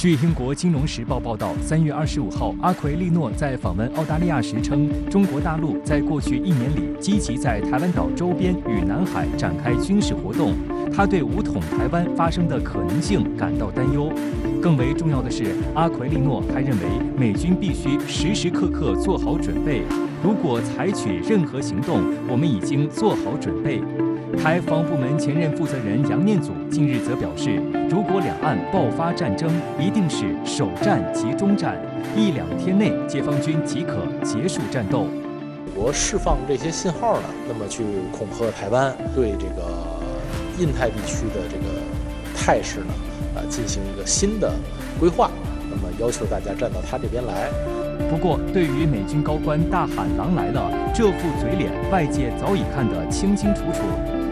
据英国《金融时报》报道，3月25号，阿奎利诺在访问澳大利亚时称，中国大陆在过去1年里积极在台湾岛周边与南海展开军事活动，他对武统台湾发生的可能性感到担忧。更为重要的是，阿奎利诺还认为美军必须时时刻刻做好准备，如果采取任何行动，我们已经做好准备。台防部门前任负责人杨念祖近日则表示，如果两岸爆发战争，一定是首战及终战，1-2天内解放军即可结束战斗。美国释放这些信号呢，那么去恐吓台湾，对这个印太地区的这个态势呢，进行一个新的规划，那么要求大家站到他这边来。不过，对于美军高官大喊“狼来了”这副嘴脸，外界早已看得清清楚楚。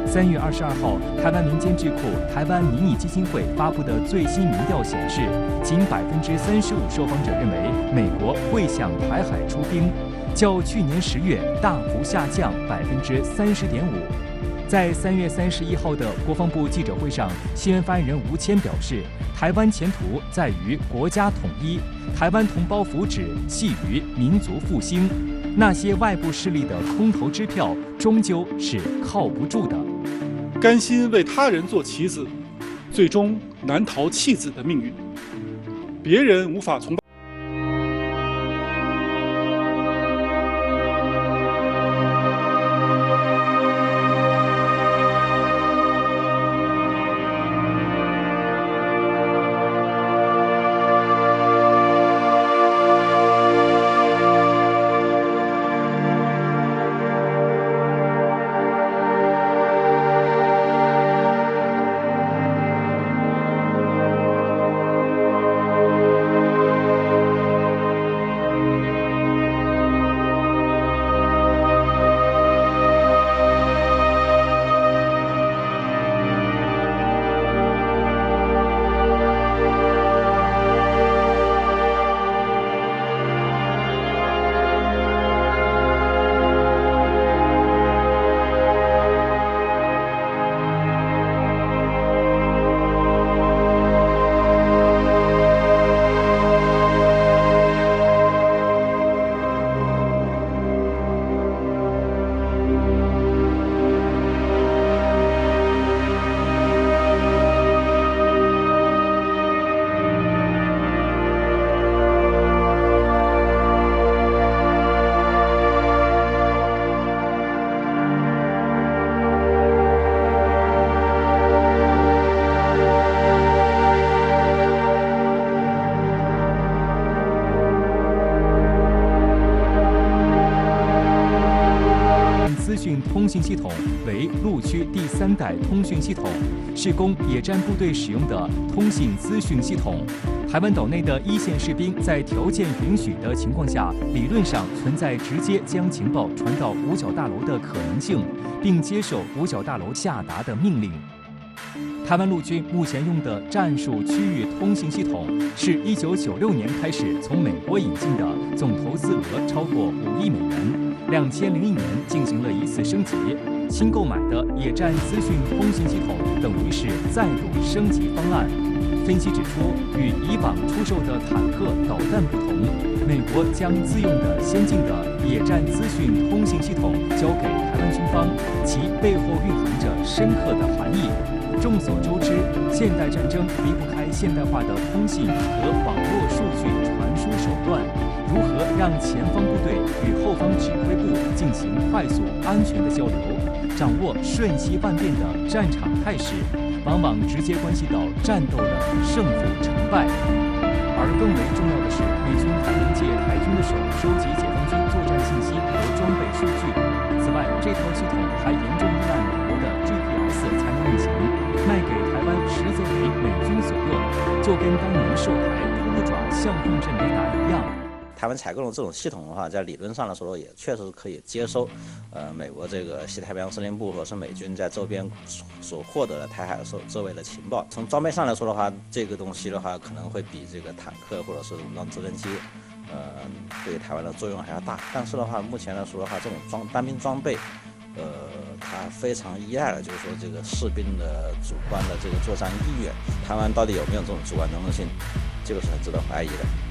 3月22号，台湾民间智库台湾民意基金会发布的最新民调显示，仅35%受访者认为美国会向台海出兵，较去年10月大幅下降30.5%。在3月31号的国防部记者会上，新闻发言人吴谦表示，台湾前途在于国家统一，台湾同胞福祉系于民族复兴。那些外部势力的空头支票，终究是靠不住的。甘心为他人做棋子，最终难逃弃子的命运。别人无法从通信系统为陆区第3代通讯系统，是供野战部队使用的通信资讯系统。台湾岛内的一线士兵在条件允许的情况下，理论上存在直接将情报传到五角大楼的可能性，并接受五角大楼下达的命令。台湾陆军目前用的战术区域通信系统是1996年开始从美国引进的，总投资额超过5亿美元。2001年进行了1次升级，新购买的野战资讯通信系统等于是再度升级方案。分析指出，与以往出售的坦克、导弹不同，美国将自用的先进的野战资讯通信系统交给台湾军方，其背后蕴含着深刻的含义。众所周知，现代战争离不开现代化的通信和网络数据传输手段。如何让前方部队与后方指挥部进行快速、安全的交流，掌握瞬息万变的战场态势，往往直接关系到战斗的胜负成败。而更为重要的是，美军还能借台军的手收集解放军作战信息和装备数据。此外，这套系统还严重依赖美国的 GPS 才能运行，卖给台湾实则为美军所用，就跟当年售台扑爪相控阵雷达一样。台湾采购的这种系统的话，在理论上来说，也确实可以接收，美国这个西太平洋司令部或者是美军在周边所获得的台海周围的情报。从装备上来说的话，这个东西的话可能会比这个坦克或者是武装直升机，对台湾的作用还要大。但是的话，目前来说的话，这种单兵装备，它非常依赖了，就是说这个士兵的主观的这个作战意愿。台湾到底有没有这种主观能动性？这个是很值得怀疑的。